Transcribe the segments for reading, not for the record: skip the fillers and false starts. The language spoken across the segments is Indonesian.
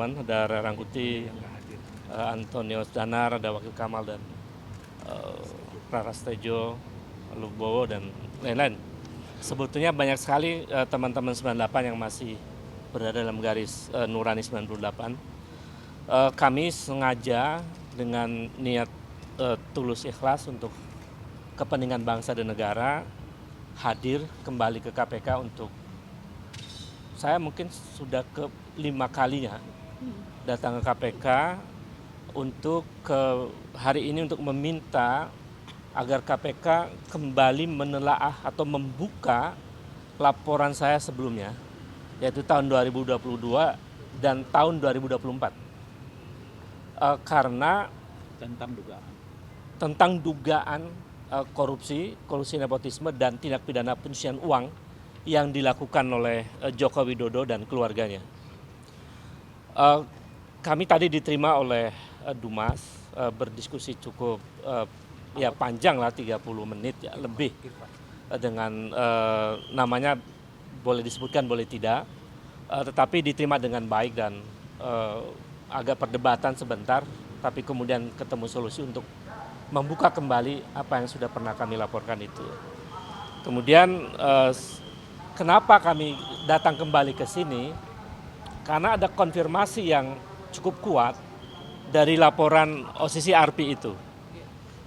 teman-teman, ada Rarangkuti, Antonius Danar, ada Wakil Kamal dan Prarastejo, Lubowo dan lain-lain. Sebetulnya banyak sekali teman-teman 98 yang masih berada dalam garis Nurani 98. Kami sengaja dengan niat tulus ikhlas untuk kepentingan bangsa dan negara hadir kembali ke KPK untuk saya mungkin sudah ke-5 kalinya datang ke KPK untuk hari ini untuk meminta agar KPK kembali menelaah atau membuka laporan saya sebelumnya, yaitu tahun 2022 dan tahun 2024. Karena tentang dugaan korupsi, kolusi nepotisme dan tindak pidana pencucian uang yang dilakukan oleh Joko Widodo dan keluarganya. Kami tadi diterima oleh Dumas, berdiskusi cukup panjang lah, 30 menit ya lebih, dengan namanya boleh disebutkan boleh tidak, tetapi diterima dengan baik dan agak perdebatan sebentar, tapi kemudian ketemu solusi untuk membuka kembali apa yang sudah pernah kami laporkan itu. Kemudian kenapa kami datang kembali ke sini? Karena ada konfirmasi yang cukup kuat dari laporan OCCRP itu.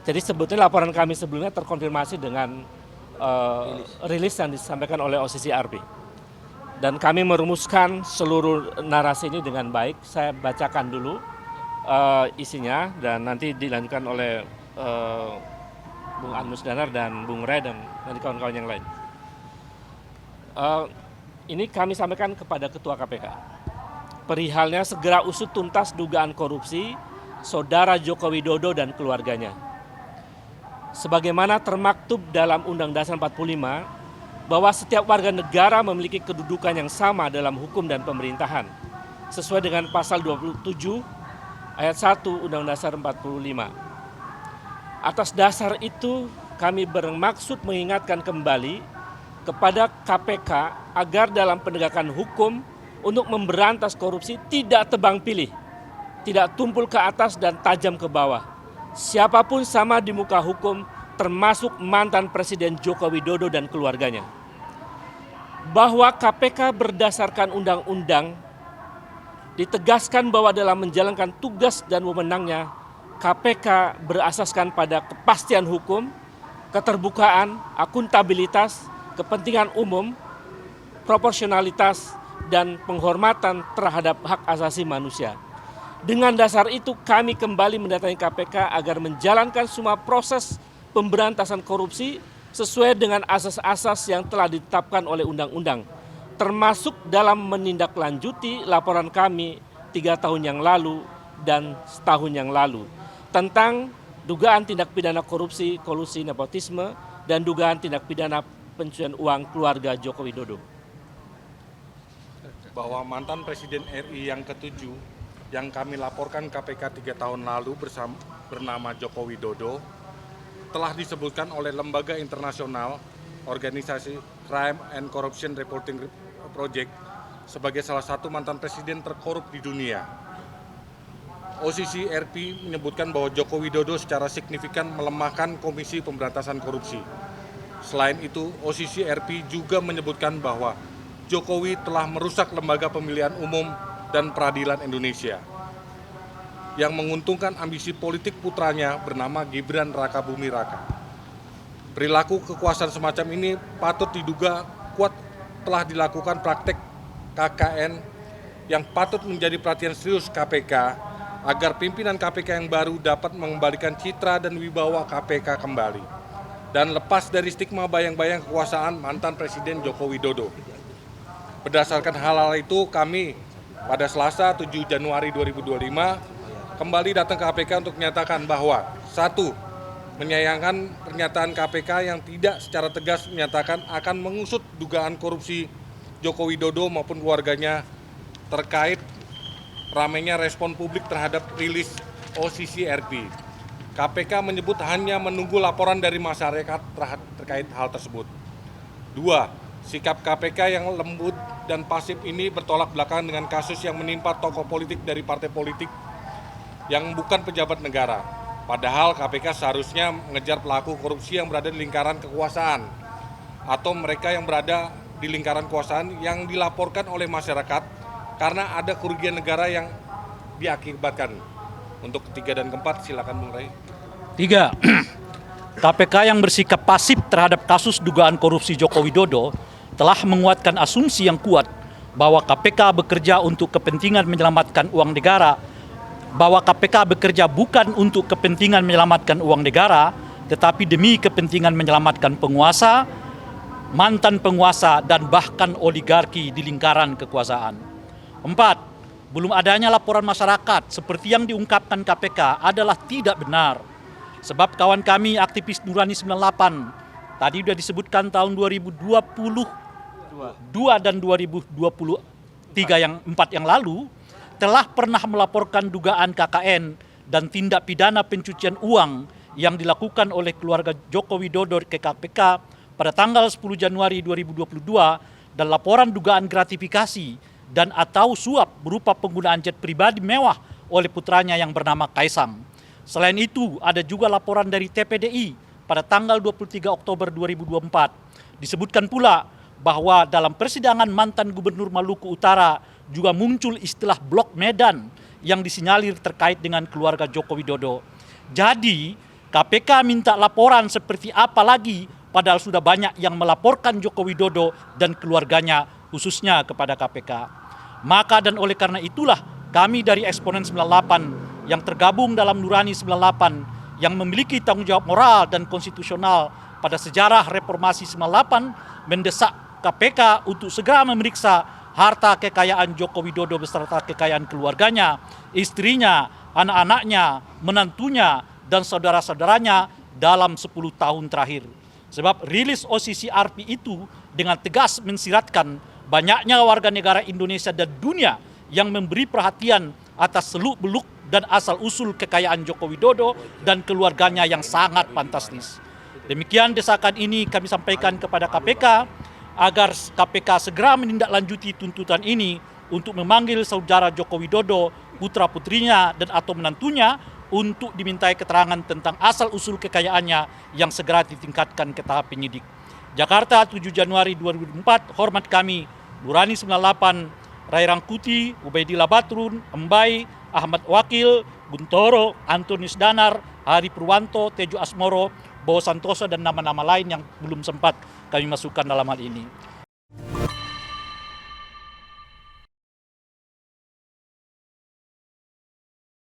Jadi sebetulnya laporan kami sebelumnya terkonfirmasi dengan rilis yang disampaikan oleh OCCRP. Dan kami merumuskan seluruh narasi ini dengan baik. Saya bacakan dulu isinya dan nanti dilanjutkan oleh Bung Anus Danar dan Bung Ray dan nanti kawan-kawan yang lain. Ini kami sampaikan kepada Ketua KPK. Perihalnya segera usut tuntas dugaan korupsi Saudara Joko Widodo dan keluarganya. Sebagaimana termaktub dalam Undang Dasar 45 bahwa setiap warga negara memiliki kedudukan yang sama dalam hukum dan pemerintahan sesuai dengan pasal 27 ayat 1 Undang Dasar 45. Atas dasar itu kami bermaksud mengingatkan kembali kepada KPK agar dalam penegakan hukum untuk memberantas korupsi tidak tebang pilih, tidak tumpul ke atas dan tajam ke bawah. Siapapun sama di muka hukum, termasuk mantan Presiden Joko Widodo dan keluarganya. Bahwa KPK berdasarkan undang-undang ditegaskan bahwa dalam menjalankan tugas dan wewenangnya, KPK berasaskan pada kepastian hukum, keterbukaan, akuntabilitas, kepentingan umum, proporsionalitas, dan penghormatan terhadap hak asasi manusia. Dengan dasar itu kami kembali mendatangi KPK agar menjalankan semua proses pemberantasan korupsi sesuai dengan asas-asas yang telah ditetapkan oleh undang-undang, termasuk dalam menindaklanjuti laporan kami 3 tahun yang lalu dan setahun yang lalu tentang dugaan tindak pidana korupsi, kolusi nepotisme, dan dugaan tindak pidana pencucian uang keluarga Joko Widodo. Bahwa mantan Presiden RI yang ke-7 yang kami laporkan KPK 3 tahun lalu bernama Joko Widodo telah disebutkan oleh lembaga internasional organisasi Crime and Corruption Reporting Project sebagai salah satu mantan presiden terkorup di dunia. OCCRP menyebutkan bahwa Joko Widodo secara signifikan melemahkan Komisi Pemberantasan Korupsi. Selain itu, OCCRP juga menyebutkan bahwa Jokowi telah merusak lembaga pemilihan umum dan peradilan Indonesia yang menguntungkan ambisi politik putranya bernama Gibran Rakabuming Raka. Perilaku kekuasaan semacam ini patut diduga kuat telah dilakukan praktek KKN yang patut menjadi perhatian serius KPK agar pimpinan KPK yang baru dapat mengembalikan citra dan wibawa KPK kembali dan lepas dari stigma bayang-bayang kekuasaan mantan Presiden Joko Widodo. Berdasarkan hal-hal itu, kami pada Selasa 7 Januari 2025 kembali datang ke KPK untuk menyatakan bahwa 1. Menyayangkan pernyataan KPK yang tidak secara tegas menyatakan akan mengusut dugaan korupsi Joko Widodo maupun keluarganya terkait ramainya respon publik terhadap rilis OCCRP. KPK menyebut hanya menunggu laporan dari masyarakat terkait hal tersebut. 2. Sikap KPK yang lembut dan pasif ini bertolak belakang dengan kasus yang menimpa tokoh politik dari partai politik yang bukan pejabat negara. Padahal KPK seharusnya mengejar pelaku korupsi yang berada di lingkaran kekuasaan atau mereka yang berada di lingkaran kekuasaan yang dilaporkan oleh masyarakat karena ada kerugian negara yang diakibatkan. Untuk ketiga dan keempat, silakan Bung Ray. 3. KPK yang bersikap pasif terhadap kasus dugaan korupsi Joko Widodo telah menguatkan asumsi yang kuat bahwa KPK bekerja untuk kepentingan menyelamatkan uang negara, bahwa KPK bekerja bukan untuk kepentingan menyelamatkan uang negara, tetapi demi kepentingan menyelamatkan penguasa, mantan penguasa, dan bahkan oligarki di lingkaran kekuasaan. 4. Belum adanya laporan masyarakat seperti yang diungkapkan KPK adalah tidak benar. Sebab kawan kami aktivis Nurani 98, tadi sudah disebutkan tahun 2022 dan 2023 yang 4 yang lalu, telah pernah melaporkan dugaan KKN dan tindak pidana pencucian uang yang dilakukan oleh keluarga Joko Widodo ke KPK pada tanggal 10 Januari 2022 dan laporan dugaan gratifikasi dan atau suap berupa penggunaan jet pribadi mewah oleh putranya yang bernama Kaisang. Selain itu, ada juga laporan dari TPDI pada tanggal 23 Oktober 2024. Disebutkan pula bahwa dalam persidangan mantan Gubernur Maluku Utara juga muncul istilah blok Medan yang disinyalir terkait dengan keluarga Joko Widodo. Jadi, KPK minta laporan seperti apa lagi padahal sudah banyak yang melaporkan Joko Widodo dan keluarganya khususnya kepada KPK. Maka dan oleh karena itulah kami dari Eksponen 98 yang tergabung dalam Nurani 98 yang memiliki tanggung jawab moral dan konstitusional pada sejarah reformasi 98 mendesak KPK untuk segera memeriksa harta kekayaan Joko Widodo beserta kekayaan keluarganya, istrinya, anak-anaknya, menantunya, dan saudara-saudaranya dalam 10 tahun terakhir. Sebab rilis OCCRP itu dengan tegas mensiratkan banyaknya warga negara Indonesia dan dunia yang memberi perhatian atas seluk-beluk dan asal-usul kekayaan Joko Widodo dan keluarganya yang sangat fantastis. Demikian desakan ini kami sampaikan kepada KPK agar KPK segera menindaklanjuti tuntutan ini untuk memanggil saudara Joko Widodo, putra-putrinya dan atau menantunya untuk dimintai keterangan tentang asal-usul kekayaannya yang segera ditingkatkan ke tahap penyidik. Jakarta 7 Januari 2004, hormat kami, Nurani 98, Ray Rangkuti, Ubaidillah Batrun, Embai, Ahmad Wakil, Guntoro, Antonius Danar, Hari Purwanto, Tejo Asmoro, Bowo Santoso, dan nama-nama lain yang belum sempat kami masukkan dalam hal ini.